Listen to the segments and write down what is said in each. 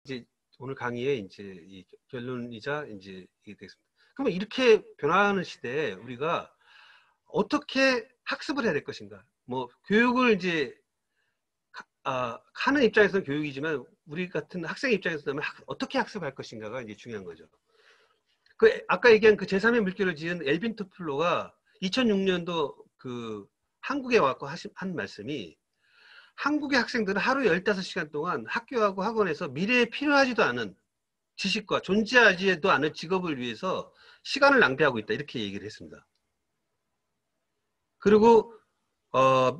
이제 오늘 강의의 이제 이 결론이자 이제 이게 되겠습니다. 그러면 이렇게 변화하는 시대에 우리가 어떻게 학습을 해야 될 것인가? 뭐 교육을 이제 하는 입장에서는 교육이지만 우리 같은 학생 입장에서는 어떻게 학습할 것인가가 이제 중요한 거죠. 아까 얘기한 그 제3의 물결을 지은 엘빈 토플로가 2006년도 그 한국에 와서 한 말씀이, 한국의 학생들은 하루 15시간 동안 학교하고 학원에서 미래에 필요하지도 않은 지식과 존재하지도 않은 직업을 위해서 시간을 낭비하고 있다, 이렇게 얘기를 했습니다. 그리고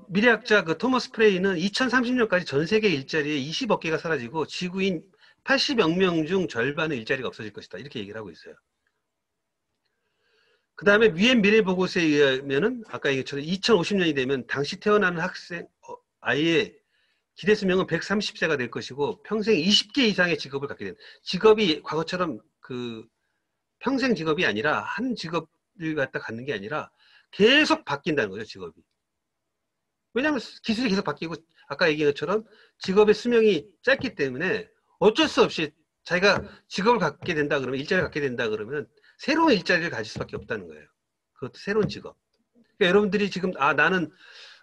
미래학자 그 토머스 프레이는 2030년까지 전 세계 일자리의 20억 개가 사라지고 지구인 80억 명 중 절반의 일자리가 없어질 것이다, 이렇게 얘기를 하고 있어요. 그 다음에 유엔 미래보고서에 의하면은 아까 얘기했처럼 2050년이 되면 당시 태어나는 학생 아이의 기대 수명은 130세가 될 것이고 평생 20개 이상의 직업을 갖게 된다. 직업이 과거처럼 그 평생 직업이 아니라 한 직업을 갖다 갖는 게 아니라 계속 바뀐다는 거죠, 직업이. 왜냐하면 기술이 계속 바뀌고 아까 얘기한 것처럼 직업의 수명이 짧기 때문에 어쩔 수 없이 자기가 직업을 갖게 된다 그러면, 일자리를 갖게 된다 그러면 새로운 일자리를 가질 수밖에 없다는 거예요. 그것도 새로운 직업. 그러니까 여러분들이 지금 나는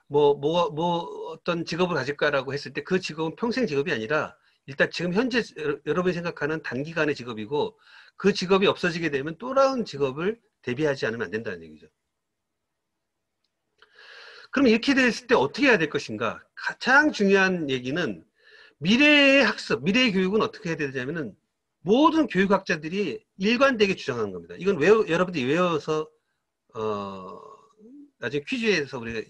어떤 직업을 가질까라고 했을 때 그 직업은 평생 직업이 아니라 일단 지금 현재 여러분이 생각하는 단기간의 직업이고, 그 직업이 없어지게 되면 또 다른 직업을 대비하지 않으면 안 된다는 얘기죠. 그럼 이렇게 됐을 때 어떻게 해야 될 것인가? 가장 중요한 얘기는 미래의 학습, 미래의 교육은 어떻게 해야 되냐면은 모든 교육학자들이 일관되게 주장하는 겁니다. 이건 여러분들이 외워서 나중에 퀴즈에서 우리가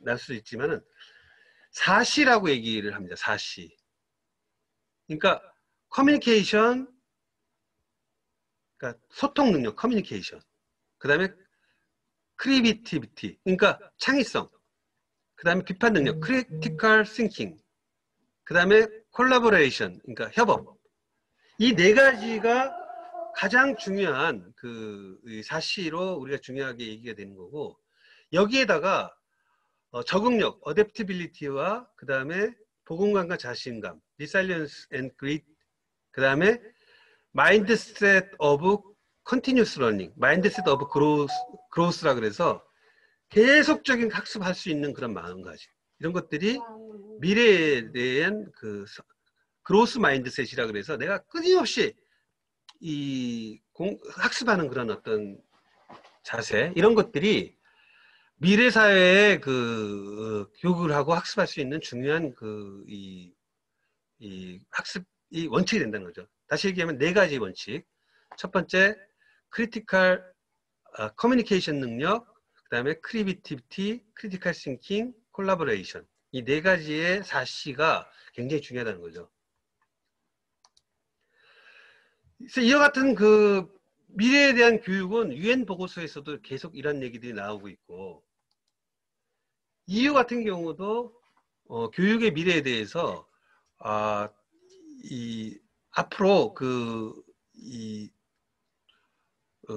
날 수도 있지만은 4C라고 얘기를 합니다. 4C. 그러니까 커뮤니케이션, 그러니까 소통 능력, 커뮤니케이션. 그 다음에 크리에이티비티, 그러니까 창의성. 그 다음에 비판 능력, 크리티컬 싱킹. 그 다음에 콜라보레이션, 그러니까 협업. 이 네 가지가 가장 중요한 그 4C로 우리가 중요하게 얘기가 되는 거고, 여기에다가 적응력, 어댑티빌리티와 그 다음에 보건감과 자신감, resilience and grit, 그 다음에 mindset of continuous learning, mindset of growth라 그래서 계속적인 학습할 수 있는 그런 마음가짐, 이런 것들이 미래에 대한 그 그로스 마인드셋이라 그래서 내가 끊임없이 학습하는 그런 어떤 자세, 이런 것들이 미래 사회에 교육을 하고 학습할 수 있는 중요한 학습이 원칙이 된다는 거죠. 다시 얘기하면 네 가지 원칙. 첫 번째, 크리티컬 커뮤니케이션 능력, 그 다음에 크리에이티비티, 크리티컬 싱킹, 콜라보레이션. 이 네 가지의 4C가 굉장히 중요하다는 거죠. 그래서 이와 같은 그 미래에 대한 교육은 유엔 보고서에서도 계속 이런 얘기들이 나오고 있고, EU 같은 경우도 교육의 미래에 대해서 앞으로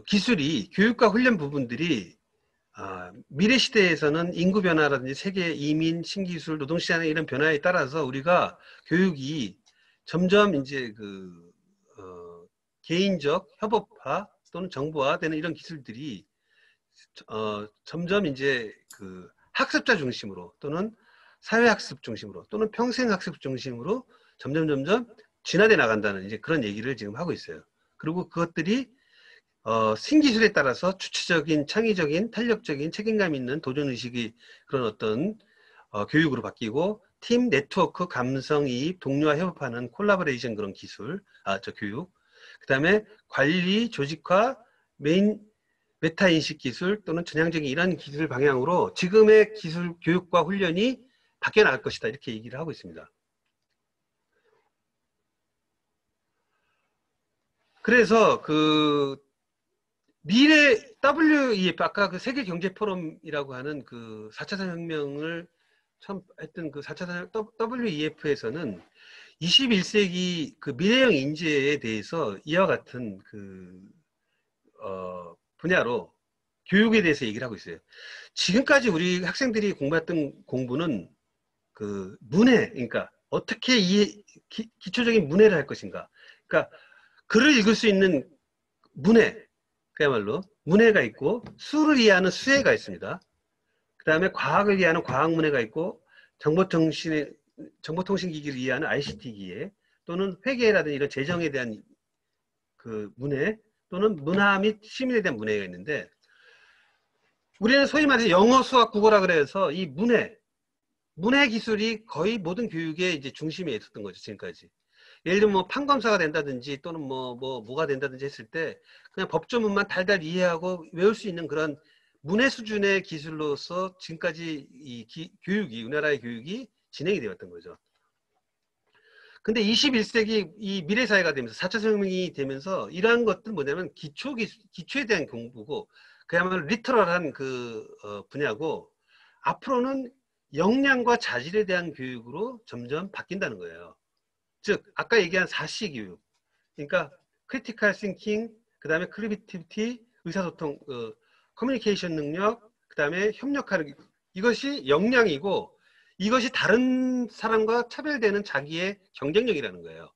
기술이, 교육과 훈련 부분들이 미래 시대에서는 인구 변화라든지 세계 이민, 신기술, 노동시장의 이런 변화에 따라서 우리가 교육이 점점 이제 개인적 협업화 또는 정보화되는 이런 기술들이 점점 이제 학습자 중심으로 또는 사회학습 중심으로 또는 평생학습 중심으로 점점 진화돼 나간다는 이제 그런 얘기를 지금 하고 있어요. 그리고 그것들이 신기술에 따라서 주체적인, 창의적인, 탄력적인, 책임감 있는 도전의식이 그런 어떤 교육으로 바뀌고, 팀, 네트워크, 감성이입, 동료와 협업하는 콜라보레이션 그런 기술, 교육. 그 다음에 관리, 조직화, 메타인식 기술 또는 전향적인 이런 기술 방향으로 지금의 기술 교육과 훈련이 바뀌어 나갈 것이다, 이렇게 얘기를 하고 있습니다. 그래서 미래 WEF, 아까 세계 경제 포럼이라고 하는 4차 산업혁명을 처음 했던 4차 산업 WEF에서는 21세기 미래형 인재에 대해서 이와 같은 분야로 교육에 대해서 얘기를 하고 있어요. 지금까지 우리 학생들이 공부했던 공부는 문해, 그러니까 어떻게 이 기초적인 문해를 할 것인가. 그러니까 글을 읽을 수 있는 문해, 그야말로 문해가 있고 수를 이해하는 수해가 있습니다. 그 다음에 과학을 이해하는 과학문해가 있고 정보통신기기를 이해하는 ICT기에 또는 회계라든지 이런 재정에 대한 그 문해 또는 문화 및 시민에 대한 문해가 있는데 우리는 소위 말해서 영어, 수학, 국어라 그래서 이 문해 기술이 거의 모든 교육의 이제 중심에 있었던 거죠, 지금까지. 예를 들면 뭐 판검사가 된다든지 또는 뭐가 된다든지 했을 때 그냥 법조문만 달달 이해하고 외울 수 있는 그런 문해 수준의 기술로서 지금까지 우리나라의 교육이 진행이 되었던 거죠. 근데 21세기 이 미래사회가 되면서 4차 산업혁명이 되면서 이러한 것들 뭐냐면 기초에 대한 공부고 그야말로 리터럴한 그 분야고 앞으로는 역량과 자질에 대한 교육으로 점점 바뀐다는 거예요. 즉 아까 얘기한 4C 교육 그러니까 크리티컬 싱킹 그 다음에 크리에이티비티 의사소통 커뮤니케이션 능력 그 다음에 협력하는 이것이 역량이고 이것이 다른 사람과 차별되는 자기의 경쟁력이라는 거예요.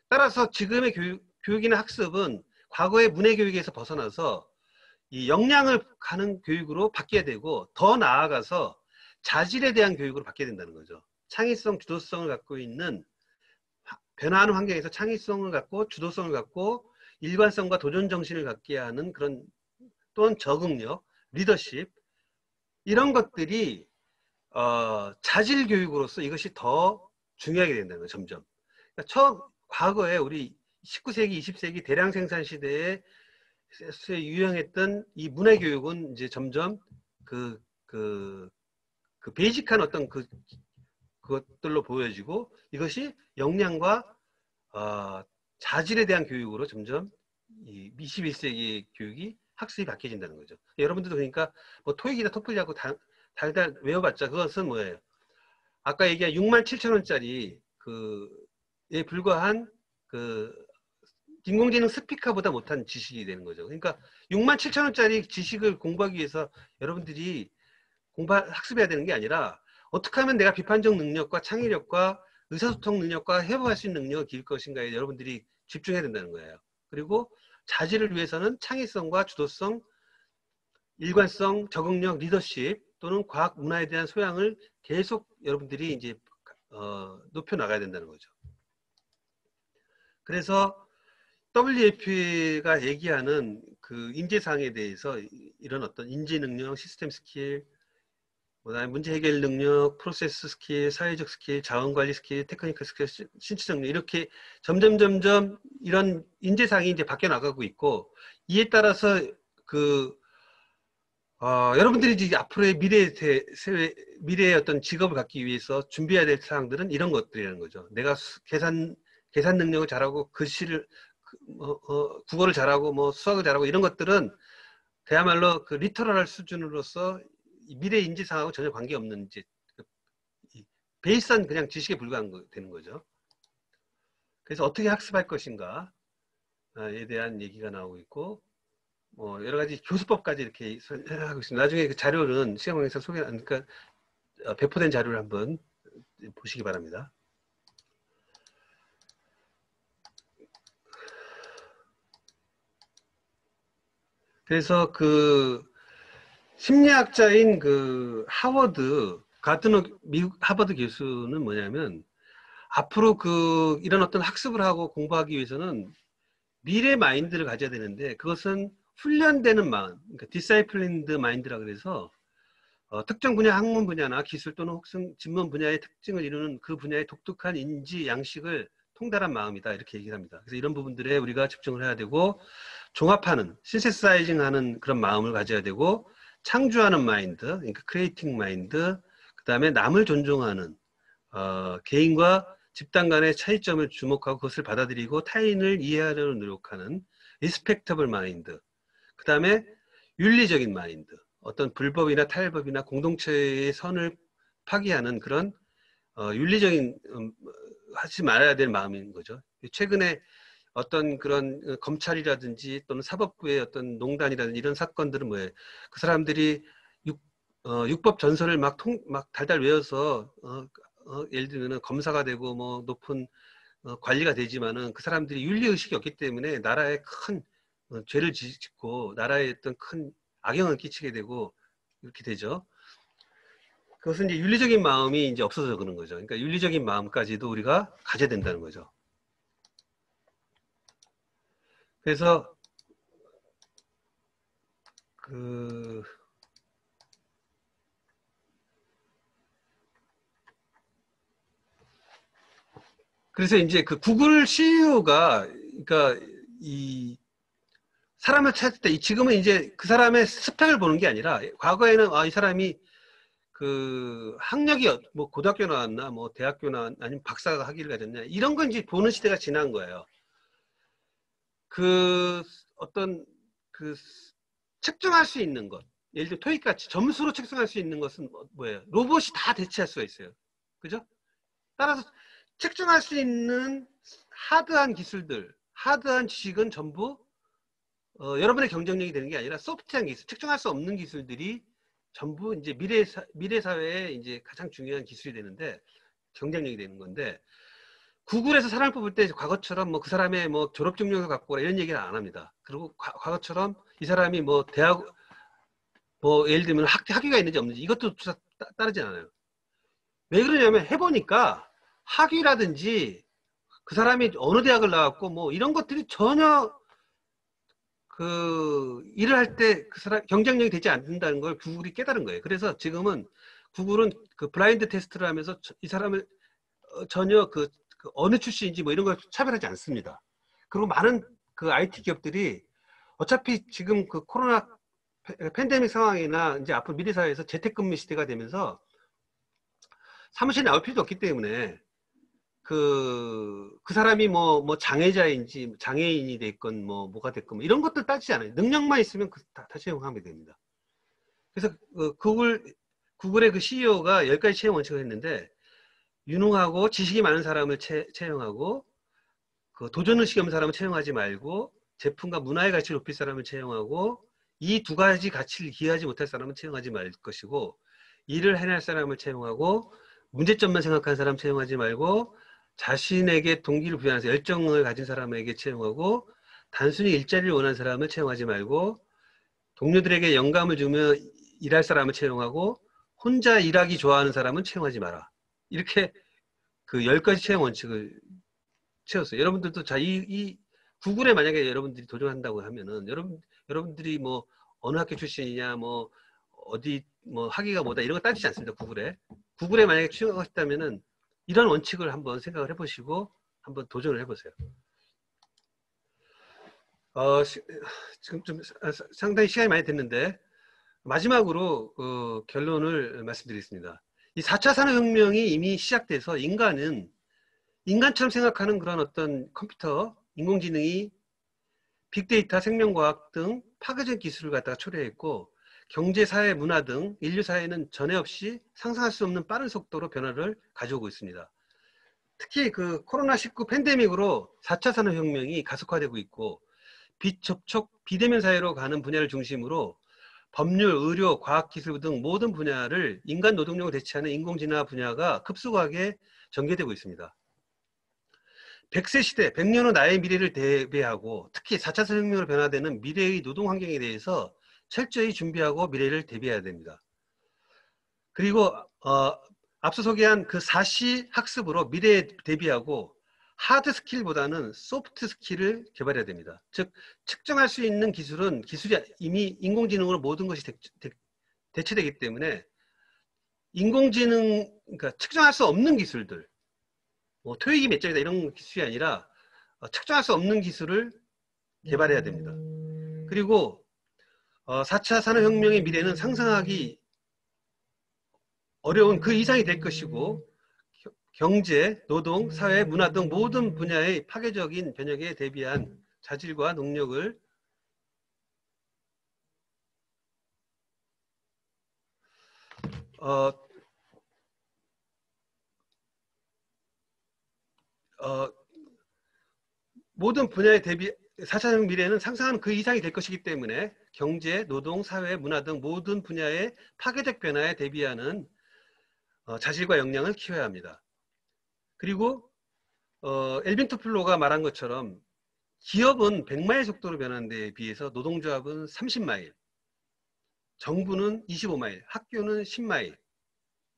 따라서 지금의 교육이나 학습은 과거의 문해교육에서 벗어나서 이 역량을 가는 교육으로 바뀌어야 되고 더 나아가서 자질에 대한 교육으로 바뀌어야 된다는 거죠. 창의성, 주도성을 갖고 있는 변화하는 환경에서 창의성을 갖고 주도성을 갖고 일관성과 도전 정신을 갖게 하는 그런 또는 적응력, 리더십 이런 것들이 자질 교육으로서 이것이 더 중요하게 된다는 거예요. 점점. 그러니까 과거에 우리 19세기, 20세기 대량 생산 시대에 유행했던 이 문해 교육은 이제 점점 그 베이직한 어떤 그것들로 보여지고 이것이 역량과 자질에 대한 교육으로 점점 이 21세기 교육이 학습이 바뀌어진다는 거죠. 여러분들도 그러니까 뭐 토익이나 토플이라고 달달 외워봤자 그것은 뭐예요? 아까 얘기한 67,000원짜리 그에 불과한 그 인공지능 스피커보다 못한 지식이 되는 거죠. 그러니까 67,000원짜리 지식을 공부하기 위해서 여러분들이 학습해야 되는 게 아니라 어떻게 하면 내가 비판적 능력과 창의력과 의사소통 능력과 협업할 수 있는 능력을 기를 것인가에 여러분들이 집중해야 된다는 거예요. 그리고 자질을 위해서는 창의성과 주도성, 일관성, 적응력, 리더십 또는 과학 문화에 대한 소양을 계속 여러분들이 이제 높여 나가야 된다는 거죠. 그래서 WFP가 얘기하는 그 인재상에 대해서 이런 어떤 인재 능력, 시스템 스킬, 그다음에 문제 해결 능력, 프로세스 스킬, 사회적 스킬, 자원관리 스킬, 테크니컬 스킬, 신체 능력 이렇게 점점 이런 인재상이 이제 바뀌어 나가고 있고 이에 따라서 여러분들이 이제 앞으로의 미래의 어떤 직업을 갖기 위해서 준비해야 될 사항들은 이런 것들이라는 거죠. 내가 계산 능력을 잘하고 글씨를 국어를 잘하고 뭐 수학을 잘하고 이런 것들은 그야말로 그 리터럴할 수준으로서 미래 인지상하고 전혀 관계없는 이제 베이스한 그냥 지식에 불과한 되는 거죠. 그래서 어떻게 학습할 것인가에 대한 얘기가 나오고 있고 여러 가지 교수법까지 이렇게 설명하고 있습니다. 나중에 그 자료는 시험에서 그러니까 배포된 자료를 한번 보시기 바랍니다. 그래서 그 심리학자인 그 미국 하버드 교수는 뭐냐면 앞으로 이런 어떤 학습을 하고 공부하기 위해서는 미래 마인드를 가져야 되는데 그것은 훈련되는 마음, 그러니까 디사이플린드 마인드라 그래서 특정 분야 학문 분야나 기술 또는 혹은 진문 분야의 특징을 이루는 그 분야의 독특한 인지 양식을 통달한 마음이다 이렇게 얘기를 합니다. 그래서 이런 부분들에 우리가 집중을 해야 되고 종합하는 신세사이징하는 그런 마음을 가져야 되고 창조하는 마인드, 그러니까 크리에이팅 마인드, 그 다음에 남을 존중하는 개인과 집단 간의 차이점을 주목하고 그것을 받아들이고 타인을 이해하려고 노력하는 리스펙터블 마인드, 그 다음에 윤리적인 마인드, 어떤 불법이나 탈법이나 공동체의 선을 파기하는 그런 윤리적인 하지 말아야 될 마음인 거죠. 최근에 어떤 그런 검찰이라든지 또는 사법부의 어떤 농단이라든지 이런 사건들은 뭐예요? 그 사람들이 육법 전설을 막 달달 외워서 예를 들면 검사가 되고 뭐 높은 관리가 되지만은 그 사람들이 윤리의식이 없기 때문에 나라에 큰 죄를 짓고 나라에 어떤 큰 악영을 끼치게 되고 이렇게 되죠. 그것은 이제 윤리적인 마음이 이제 없어서 그런 거죠. 그러니까 윤리적인 마음까지도 우리가 가져야 된다는 거죠. 그래서 그래서 이제 그 구글 CEO가 그러니까 이 사람을 찾을 때 지금은 이제 그 사람의 스펙을 보는 게 아니라 과거에는 이 사람이 그 학력이 뭐 고등학교 나왔나 뭐 대학교 나왔나 아니면 박사 학위를 가졌냐 이런 건 이제 보는 시대가 지난 거예요. 그 어떤 그 측정할 수 있는 것 예를 들어 토익 같이 점수로 측정할 수 있는 것은 뭐예요? 로봇이 다 대체할 수가 있어요. 그죠? 따라서 측정할 수 있는 하드한 기술들, 하드한 지식은 전부 여러분의 경쟁력이 되는 게 아니라 소프트한 기술, 측정할 수 없는 기술들이 전부 이제 미래 사회에 이제 가장 중요한 기술이 되는데 경쟁력이 되는 건데 구글에서 사람을 뽑을 때 과거처럼 뭐 그 사람의 뭐 졸업 증명서 갖고 오라 이런 얘기를 안 합니다. 그리고 과거처럼 이 사람이 뭐 대학 뭐 예를 들면 학위가 있는지 없는지 이것도 따르지 않아요. 왜 그러냐면 해보니까 학위라든지 그 사람이 어느 대학을 나왔고 뭐 이런 것들이 전혀 그 일을 할 때 그 사람 경쟁력이 되지 않는다는 걸 구글이 깨달은 거예요. 그래서 지금은 구글은 그 블라인드 테스트를 하면서 이 사람을 전혀 그 어느 출신인지 뭐 이런 걸 차별하지 않습니다. 그리고 많은 그 IT 기업들이 어차피 지금 그 코로나 팬데믹 상황이나 이제 앞으로 미래 사회에서 재택근무 시대가 되면서 사무실에 나올 필요도 없기 때문에 그 사람이 뭐 장애자인지 장애인이 됐건 뭐가 됐건 뭐 이런 것들 따지지 않아요. 능력만 있으면 다 채용하면 됩니다. 그래서 구글의 그 CEO가 10가지 채용 원칙을 했는데 유능하고 지식이 많은 사람을 채용하고 그 도전의식이 없는 사람을 채용하지 말고 제품과 문화의 가치를 높일 사람을 채용하고 이 두 가지 가치를 기여하지 못할 사람은 채용하지 말 것이고 일을 해낼 사람을 채용하고 문제점만 생각하는 사람 채용하지 말고 자신에게 동기를 부여해서 열정을 가진 사람에게 채용하고 단순히 일자리를 원하는 사람을 채용하지 말고 동료들에게 영감을 주며 일할 사람을 채용하고 혼자 일하기 좋아하는 사람은 채용하지 마라. 이렇게 그 10가지 채용 원칙을 채웠어요. 여러분들도 이 구글에 만약에 여러분들이 도전한다고 하면은 여러분들이 뭐 어느 학교 출신이냐 뭐 어디 뭐 학위가 뭐다 이런 거 따지지 않습니다. 구글에 만약에 취업하고 싶다면은 이런 원칙을 한번 생각을 해보시고 한번 도전을 해보세요. 지금 좀 상당히 시간이 많이 됐는데 마지막으로 결론을 말씀드리겠습니다. 이 4차 산업혁명이 이미 시작돼서 인간처럼 생각하는 그런 어떤 컴퓨터, 인공지능이 빅데이터, 생명과학 등 파괴적 기술을 갖다가 초래했고 경제, 사회, 문화 등 인류 사회는 전에 없이 상상할 수 없는 빠른 속도로 변화를 가져오고 있습니다. 특히 그 코로나19 팬데믹으로 4차 산업혁명이 가속화되고 있고 비접촉, 비대면 사회로 가는 분야를 중심으로 법률, 의료, 과학기술 등 모든 분야를 인간 노동력을 대체하는 인공지능 분야가 급속하게 전개되고 있습니다. 100세 시대, 100년 후 나의 미래를 대비하고 특히 4차 산업혁명으로 변화되는 미래의 노동 환경에 대해서 철저히 준비하고 미래를 대비해야 됩니다. 그리고 앞서 소개한 그 4C 학습으로 미래에 대비하고 하드 스킬보다는 소프트 스킬을 개발해야 됩니다. 즉 측정할 수 있는 기술이 이미 인공지능으로 모든 것이 대체되기 때문에 그러니까 측정할 수 없는 기술들 뭐 토익이 몇 점이다 이런 기술이 아니라 측정할 수 없는 기술을 개발해야 됩니다. 그리고 4차 산업혁명의 미래는 상상하기 어려운 그 이상이 될 것이고 경제, 노동, 사회, 문화 등 모든 분야의 파괴적인 변혁에 대비한 자질과 능력을 모든 분야에 대비 4차 산업 미래는 상상하는 그 이상이 될 것이기 때문에 경제, 노동, 사회, 문화 등 모든 분야의 파괴적 변화에 대비하는 자질과 역량을 키워야 합니다. 그리고 엘빈 토플로가 말한 것처럼 기업은 100마일 속도로 변하는 데에 비해서 노동조합은 30마일, 정부는 25마일, 학교는 10마일,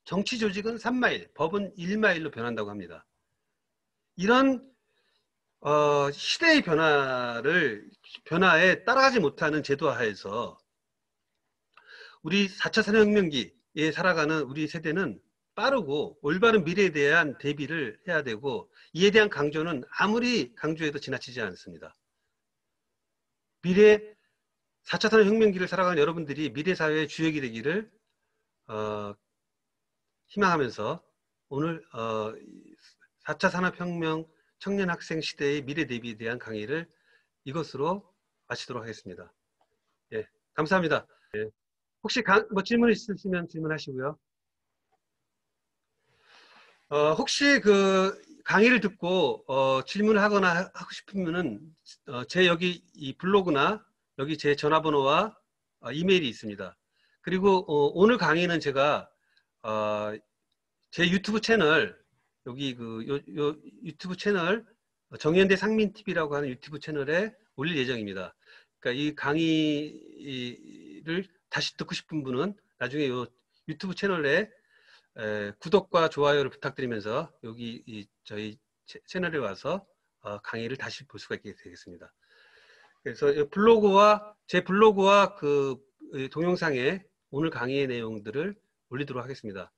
정치 조직은 3마일, 법은 1마일로 변한다고 합니다. 이런 시대의 변화에 따라가지 못하는 제도 하에서 우리 4차 산업혁명기에 살아가는 우리 세대는 빠르고 올바른 미래에 대한 대비를 해야 되고, 이에 대한 강조는 아무리 강조해도 지나치지 않습니다. 4차 산업혁명기를 살아가는 여러분들이 미래 사회의 주역이 되기를 희망하면서 오늘 4차 산업혁명 청년 학생 시대의 미래 대비에 대한 강의를 이것으로 마치도록 하겠습니다. 예, 감사합니다. 예, 혹시 뭐 질문 있으시면 질문하시고요. 혹시 그 강의를 듣고 질문을 하거나 하고 싶으면은 제 여기 이 블로그나 여기 제 전화번호와 이메일이 있습니다. 그리고 오늘 강의는 제가 제 유튜브 채널, 여기 요 유튜브 채널 정현대 상민TV라고 하는 유튜브 채널에 올릴 예정입니다. 그러니까 이 강의를 다시 듣고 싶은 분은 나중에 요 유튜브 채널에 구독과 좋아요를 부탁드리면서 여기 저희 채널에 와서 강의를 다시 볼 수가 있게 되겠습니다. 그래서 제 블로그와 그 동영상에 오늘 강의의 내용들을 올리도록 하겠습니다.